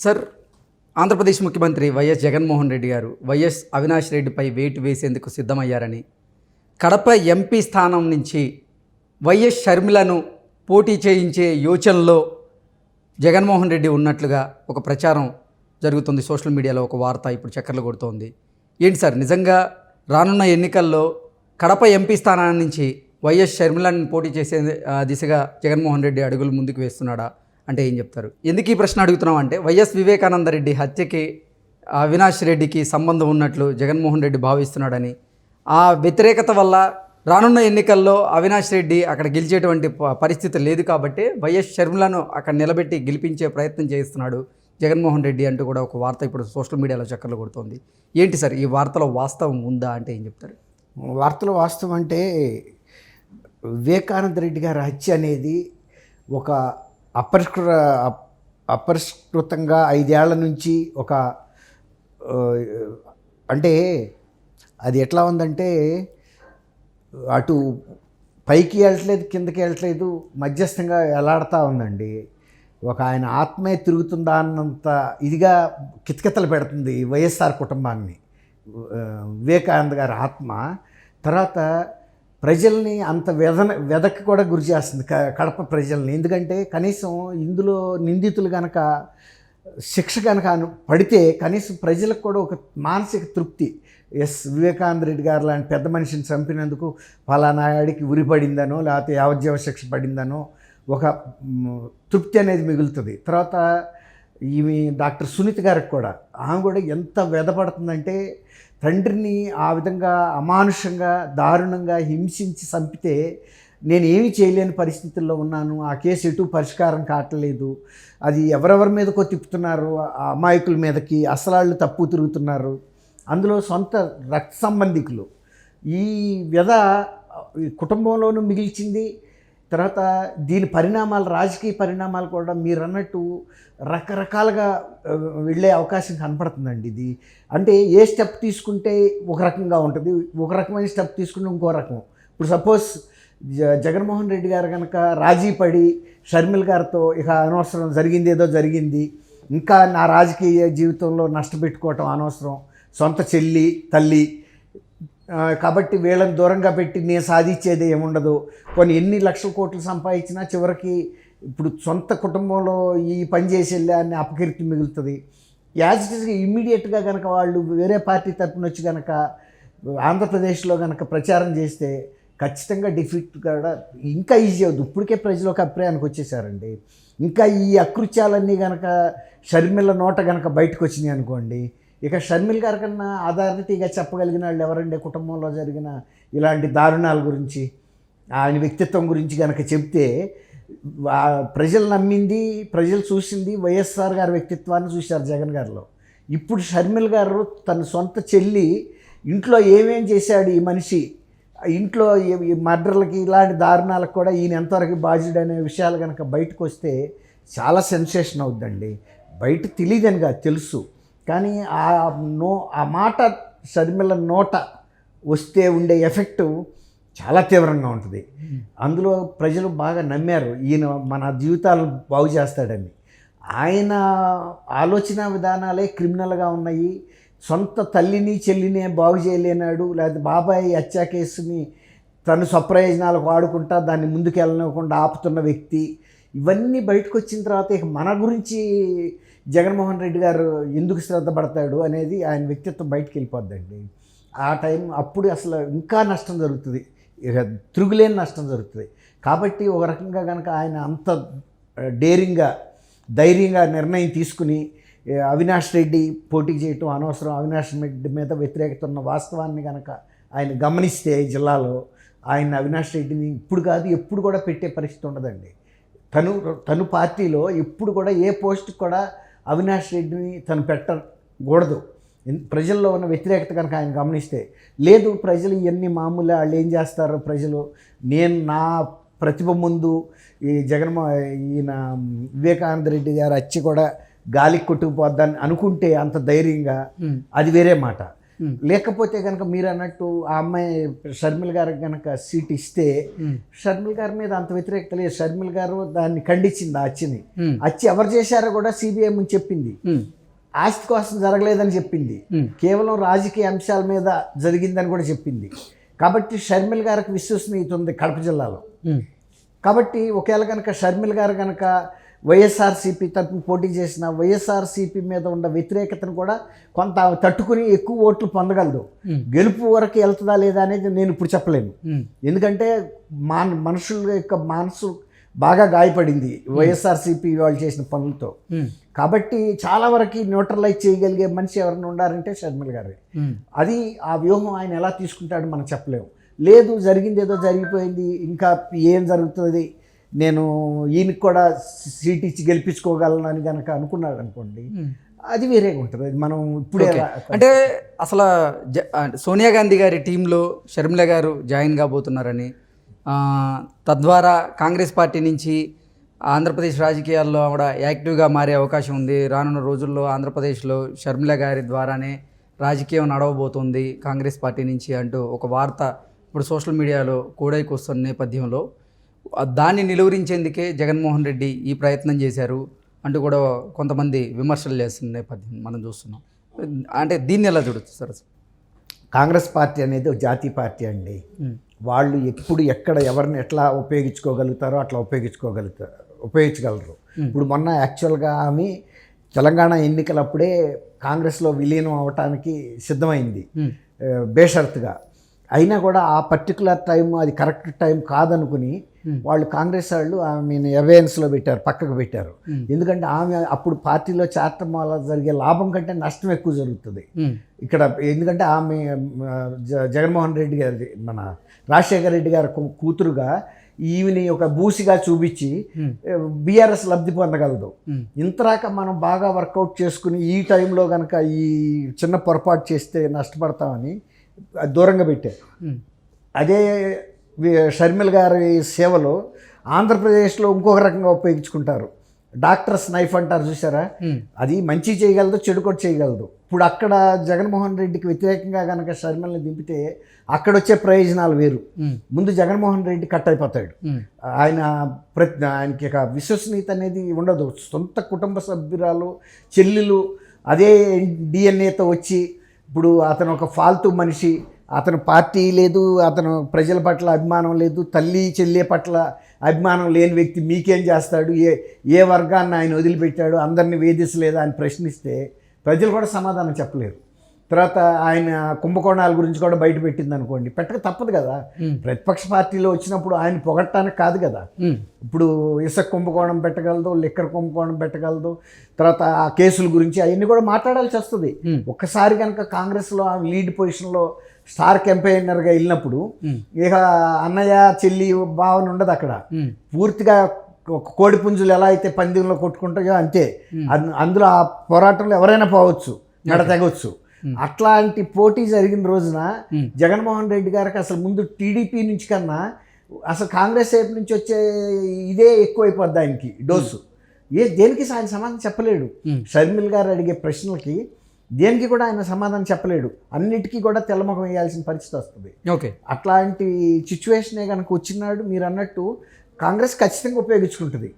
Sir, Andhra Pradesh ముఖ్యమంత్రి YS Jaganmohan Reddy గారు YS Avinash రెడ్డిపై వేటు వేసేందుకు సిద్ధమయ్యారని, కడప ఎంపీ స్థానం నుంచి వైఎస్ షర్మిలను పోటీ చేయించే యోచనలో జగన్మోహన్ రెడ్డి ఉన్నట్లుగా ఒక ప్రచారం జరుగుతుంది. సోషల్ మీడియాలో ఒక వార్త ఇప్పుడు చక్కర్లు కొడుతోంది. ఏంటి సార్, నిజంగా రానున్న ఎన్నికల్లో కడప ఎంపీ స్థానాన్ని నుంచి వైఎస్ షర్మిలను పోటీ చేసే దిశగా జగన్మోహన్ రెడ్డి అడుగులు ముందుకు వేస్తున్నాడా అంటే ఏం చెప్తారు? ఎందుకు ఈ ప్రశ్న అడుగుతున్నాం అంటే, వైఎస్ వివేకానంద రెడ్డి హత్యకి అవినాష్ రెడ్డికి సంబంధం ఉన్నట్లు జగన్మోహన్ రెడ్డి భావిస్తున్నాడని, ఆ వ్యతిరేకత వల్ల రానున్న ఎన్నికల్లో అవినాష్ రెడ్డి అక్కడ గెలిచేటువంటి పరిస్థితి లేదు కాబట్టి వైఎస్ షర్మిలను అక్కడ నిలబెట్టి గెలిపించే ప్రయత్నం చేస్తున్నాడు జగన్మోహన్ రెడ్డి అంటూ కూడా ఒక వార్త ఇప్పుడు సోషల్ మీడియాలో చక్కర్లు కొడుతోంది. ఏంటి సార్, ఈ వార్తలో వాస్తవం ఉందా అంటే ఏం చెప్తారు? వార్తలో వాస్తవం అంటే, వివేకానంద రెడ్డి గారి హత్య అనేది ఒక అపరిష్కృతంగా 5 ఏళ్ల నుంచి ఒక అంటే అది ఎట్లా ఉందంటే, అటు పైకి వెళ్ళట్లేదు, కిందకి వెళ్ళట్లేదు, మధ్యస్థంగా ఎలాడుతూ ఉందండి. ఒక ఆయన ఆత్మే తిరుగుతుందా అన్నంత ఇదిగా కితకితలు పెడుతుంది వైఎస్ఆర్ కుటుంబాన్ని వివేకానంద గారి ఆత్మ. తర్వాత ప్రజల్ని అంత వెదకి కూడా గురి చేస్తుంది కడప ప్రజల్ని. ఎందుకంటే కనీసం ఇందులో నిందితులు కనుక శిక్ష కనుక పడితే కనీసం ప్రజలకు కూడా ఒక మానసిక తృప్తి, వివేకానంద రెడ్డి గారు లాంటి పెద్ద మనిషిని చంపినందుకు ఫలానా ఆడికి ఉరి పడిందనో లేకపోతే యావజ్జీవ శిక్ష పడిందనో ఒక తృప్తి అనేది మిగులుతుంది. తర్వాత ఈమె డాక్టర్ సునీత గారికి కూడా, ఆమె కూడా ఎంత వ్యధపడుతుందంటే, తండ్రిని ఆ విధంగా అమానుషంగా దారుణంగా హింసించి చంపితే నేను ఏమీ చేయలేని పరిస్థితుల్లో ఉన్నాను, ఆ కేసు ఎటు పరిష్కారం కావట్లేదు, అది ఎవరెవరి మీదకో తిప్పుతున్నారు, ఆ అమాయకుల మీదకి అసలాళ్ళు తప్పు తిరుగుతున్నారు, అందులో సొంత రక్త సంబంధికులు. ఈ వ్యధ కుటుంబంలోనూ మిగిల్చింది. తర్వాత దీని పరిణామాలు, రాజకీయ పరిణామాలు కూడా మీరు అన్నట్టు రకరకాలుగా వెళ్ళే అవకాశం కనపడుతుందండి. ఇది అంటే ఏ స్టెప్ తీసుకుంటే ఒక రకంగా ఉంటుంది, ఒక రకమైన స్టెప్ తీసుకుంటే ఇంకో రకం. ఇప్పుడు సపోజ్ జగన్మోహన్ రెడ్డి గారు కనుక రాజీ పడి షర్మిల గారితో ఇక అనవసరం, జరిగింది ఏదో జరిగింది, ఇంకా నా రాజకీయ జీవితంలో నష్టపెట్టుకోవటం అనవసరం, సొంత చెల్లి తల్లి కాబట్టి వీళ్ళని దూరంగా పెట్టి నేను సాధించేది ఏముండదు, కొన్ని ఎన్ని లక్షల కోట్లు సంపాదించినా చివరికి ఇప్పుడు సొంత కుటుంబంలో ఈ పని చేసి వెళ్ళా అని అపకీర్తి మిగులుతుంది. యాజ్ ఇట్ ఈస్గా ఇమ్మీడియట్గా కనుక వాళ్ళు వేరే పార్టీ తరపున వచ్చి కనుక ఆంధ్రప్రదేశ్లో కనుక ప్రచారం చేస్తే ఖచ్చితంగా డిఫీట్ కూడా ఇంకా ఈజీ అవుతుంది. ఇప్పటికే ప్రజలు ఒక అభిప్రాయానికి వచ్చేసారండి. ఇంకా ఈ అకృత్యాలన్నీ కనుక షర్మిల నోట కనుక బయటకు వచ్చినాయి అనుకోండి, ఇక షర్మిల గారి కన్నా అథారిటీగా చెప్పగలిగిన వాళ్ళు ఎవరండి? కుటుంబంలో జరిగిన ఇలాంటి దారుణాల గురించి, ఆయన వ్యక్తిత్వం గురించి కనుక చెప్తే ప్రజలు నమ్మింది, ప్రజలు చూసింది వైఎస్ఆర్ గారి వ్యక్తిత్వాన్ని చూశారు జగన్ గారిలో. ఇప్పుడు షర్మిల గారు తన సొంత చెల్లి ఇంట్లో ఏమేం చేశాడు ఈ మనిషి, ఇంట్లో ఈ మర్డర్లకి ఇలాంటి దారుణాలకు కూడా ఈయన ఎంతవరకు బాధ్యుడు అనే విషయాలు కనుక బయటకు వస్తే చాలా సెన్సేషన్ అవుద్దండి. బయట తెలియదని కాదు, తెలుసు, కానీ ఆ మాట షర్మిల నోట వస్తే ఉండే ఎఫెక్టు చాలా తీవ్రంగా ఉంటుంది. అందులో ప్రజలు బాగా నమ్మారు ఈయన మన జీవితాలు బాగు చేస్తాడని. ఆయన ఆలోచన విధానాలే క్రిమినల్గా ఉన్నాయి. సొంత తల్లిని చెల్లినే బాగు చేయలేనాడు, లేకపోతే బాబాయ్ హత్యా కేసుని తను స్వప్రయోజనాలకు వాడుకుంటా దాన్ని ముందుకు వెళ్ళనివ్వకుండా ఆపుతున్న వ్యక్తి. ఇవన్నీ బయటకు వచ్చిన తర్వాత ఇక మన గురించి జగన్మోహన్ రెడ్డి గారు ఎందుకు శ్రద్ధ పడతాడు అనేది ఆయన వ్యక్తిత్వం బయటకు వెళ్ళిపోద్దండి. ఆ టైం అప్పుడు అసలు ఇంకా నష్టం జరుగుతుంది, ఇక తిరుగులేని నష్టం జరుగుతుంది. కాబట్టి ఒక రకంగా కనుక ఆయన అంత డేరింగ్గా ధైర్యంగా నిర్ణయం తీసుకుని అవినాష్ రెడ్డి పోటీ చేయటం అనవసరం, అవినాష్ రెడ్డి మీద వ్యతిరేకత ఉన్న వాస్తవాన్ని కనుక ఆయన గమనిస్తే జిల్లాలో ఆయన అవినాష్ రెడ్డిని ఇప్పుడు కాదు ఎప్పుడు కూడా పెట్టే పరిస్థితి ఉండదండి. తను పార్టీలో ఎప్పుడు కూడా ఏ పోస్ట్కి కూడా అవినాష్ రెడ్డిని తను పెట్టకూడదు. ప్రజల్లో ఉన్న వ్యతిరేకత కనుక ఆయన గమనిస్తే, లేదు ప్రజలు ఇవన్నీ మామూలు, వాళ్ళు ఏం చేస్తారో ప్రజలు, నేను నా ప్రతిభ ముందు ఈయన వివేకానంద రెడ్డి గారు వచ్చి కూడా గాలికి కొట్టుకుపోద్దని అనుకుంటే అంత ధైర్యంగా, అది వేరే మాట. లేకపోతే కనుక మీరు అన్నట్టు ఆ అమ్మాయి షర్మిల గారికి కనుక సీట్ ఇస్తే షర్మిల గారి మీద అంత వ్యతిరేకత లేదు. షర్మిల గారు దాన్ని ఖండించింది. ఆ అచ్చిని ఎవరు చేశారో కూడా సిబిఐ ముందు చెప్పింది. ఆస్తి కోసం జరగలేదని చెప్పింది. కేవలం రాజకీయ అంశాల మీద జరిగిందని కూడా చెప్పింది. కాబట్టి షర్మిల గారికి విశ్వసనీయత ఉంది కడప జిల్లాలో. కాబట్టి ఒకవేళ కనుక షర్మిల గారు కనుక వైఎస్ఆర్సీపీ తరఫున పోటీ చేసిన వైఎస్ఆర్సీపీ మీద ఉన్న వ్యతిరేకతను కూడా కొంత తట్టుకుని ఎక్కువ ఓట్లు పొందగలదు. గెలుపు వరకు వెళ్తుందా లేదా అనేది నేను ఇప్పుడు చెప్పలేను. ఎందుకంటే మనుషుల యొక్క మనసు బాగా గాయపడింది వైఎస్ఆర్సీపీ వాళ్ళు చేసిన పనులతో. కాబట్టి చాలా వరకు న్యూట్రలైజ్ చేయగలిగే మనిషి ఎవరైనా ఉండారంటే షర్మిల గారే. అది ఆ వ్యూహం ఆయన ఎలా తీసుకుంటాడో మనం చెప్పలేము. లేదు జరిగింది ఏదో జరిగిపోయింది, ఇంకా ఏం జరుగుతుంది, నేను ఈయనకి కూడా సీట్ ఇచ్చి గెలిపించుకోగలను అని కనుక అనుకున్నాడు అనుకోండి, అది వేరేగా ఉంటుంది. అది మనం ఇప్పుడే అంటే అసలు సోనియా గాంధీ గారి టీంలో షర్మిల గారు జాయిన్ కాబోతున్నారని, తద్వారా కాంగ్రెస్ పార్టీ నుంచి ఆంధ్రప్రదేశ్ రాజకీయాల్లో కూడా యాక్టివ్గా మారే అవకాశం ఉంది. రానున్న రోజుల్లో ఆంధ్రప్రదేశ్లో షర్మిల గారి ద్వారానే రాజకీయం నడవబోతుంది కాంగ్రెస్ పార్టీ నుంచి అంటూ ఒక వార్త ఇప్పుడు సోషల్ మీడియాలో కూడైకి వస్తున్న నేపథ్యంలో దాన్ని నిలువరించేందుకే జగన్మోహన్ రెడ్డి ఈ ప్రయత్నం చేశారు అంటూ కూడా కొంతమంది విమర్శలు చేస్తున్న నేపథ్యం మనం చూస్తున్నాం. అంటే దీన్ని ఎలా చూడొచ్చు సార్? కాంగ్రెస్ పార్టీ అనేది ఒక జాతీయ పార్టీ అండి. వాళ్ళు ఎప్పుడు ఎక్కడ ఎవరిని ఎట్లా ఉపయోగించుకోగలుగుతారో అట్లా ఉపయోగించగలరు. ఇప్పుడు మొన్న యాక్చువల్గా ఆమె తెలంగాణ ఎన్నికలప్పుడే కాంగ్రెస్లో విలీనం అవ్వటానికి సిద్ధమైంది బేషరతుగా. అయినా కూడా ఆ పర్టికులర్ టైం అది కరెక్ట్ టైం కాదనుకుని వాళ్ళు కాంగ్రెస్ వాళ్ళు ఆమెను అవేర్నెస్లో పెట్టారు, పక్కకు పెట్టారు. ఎందుకంటే ఆమె అప్పుడు పార్టీలో చేరటం వల్ల జరిగే లాభం కంటే నష్టం ఎక్కువ జరుగుతుంది ఇక్కడ. ఎందుకంటే ఆమె జగన్మోహన్ రెడ్డి గారి మన రాజశేఖర రెడ్డి గారి కూతురుగా ఈవిని ఒక బూసిగా చూపించి బీఆర్ఎస్ లబ్ధి పొందగలదు. ఇంతరాక మనం బాగా వర్కౌట్ చేసుకుని ఈ టైంలో కనుక ఈ చిన్న పొరపాటు చేస్తే నష్టపడతామని దూరంగా పెట్టారు. అదే షర్మిల గారి సేవలో ఆంధ్రప్రదేశ్లో ఇంకొక రకంగా ఉపయోగించుకుంటారు. డాక్టర్స్ నైఫ్ అంటారు చూసారా, అది మంచి చేయగలదు, చెడు కూడా చేయగలదు. ఇప్పుడు అక్కడ జగన్మోహన్ రెడ్డికి వ్యతిరేకంగా కనుక షర్మిలని దింపితే అక్కడ వచ్చే ప్రయోజనాలు వేరు. ముందు జగన్మోహన్ రెడ్డి కట్ అయిపోతాడు. ఆయనకి ఒక విశ్వసనీయత అనేది ఉండదు. సొంత కుటుంబ సభ్యురాలు చెల్లెలు అదే డిఎన్ఏతో వచ్చి ఇప్పుడు అతను ఒక ఫాల్తూ మనిషి, అతను పార్టీ లేదు, అతను ప్రజల పట్ల అభిమానం లేదు, తల్లి చెల్లి పట్ల అభిమానం లేని వ్యక్తి మీకేం చేస్తాడు, ఏ వర్గాన్ని ఆయన వదిలిపెట్టాడు, అందరినీ వేధించలేదా అని ప్రశ్నిస్తే ప్రజలు కూడా సమాధానం చెప్పలేరు. తర్వాత ఆయన కుంభకోణాల గురించి కూడా బయట పెట్టింది అనుకోండి, పెట్టక తప్పదు కదా. ప్రతిపక్ష పార్టీలో వచ్చినప్పుడు ఆయన పొగట్టడానికి కాదు కదా. ఇప్పుడు ఇసుక కుంభకోణం పెట్టగలదు, లిక్కర్ కుంభకోణం పెట్టగలదు, తర్వాత ఆ కేసుల గురించి అవన్నీ కూడా మాట్లాడాల్సి వస్తుంది. ఒక్కసారి కనుక కాంగ్రెస్లో ఆమె లీడ్ పొజిషన్లో స్టార్ క్యాంపెయినర్గా వెళ్ళినప్పుడు ఇక అన్నయ్య చెల్లి భావన ఉండదు అక్కడ. పూర్తిగా ఒక కోడి పుంజులు ఎలా అయితే పందెంలో కొట్టుకుంటాయో అంతే. అందులో ఆ పోరాటంలో ఎవరైనా పోవచ్చు, నడ తెగవచ్చు. అట్లాంటి పోటీ జరిగిన రోజున జగన్మోహన్ రెడ్డి గారికి అసలు ముందు టీడీపీ నుంచి కన్నా అసలు కాంగ్రెస్ వైపు నుంచి వచ్చే ఇదే ఎక్కువైపోద్ది ఆయనకి డోసు. దేనికి ఆయన సమాధానం చెప్పలేడు. షర్మిల్ గారు అడిగే ప్రశ్నలకి దేనికి కూడా ఆయన సమాధానం చెప్పలేడు. అన్నిటికీ కూడా తెల్లముఖం వేయాల్సిన పరిస్థితి వస్తుంది. అట్లాంటి సిచ్యువేషనే కనుక వచ్చినాడు మీరు అన్నట్టు కాంగ్రెస్ ఖచ్చితంగా ఉపయోగించుకుంటుంది.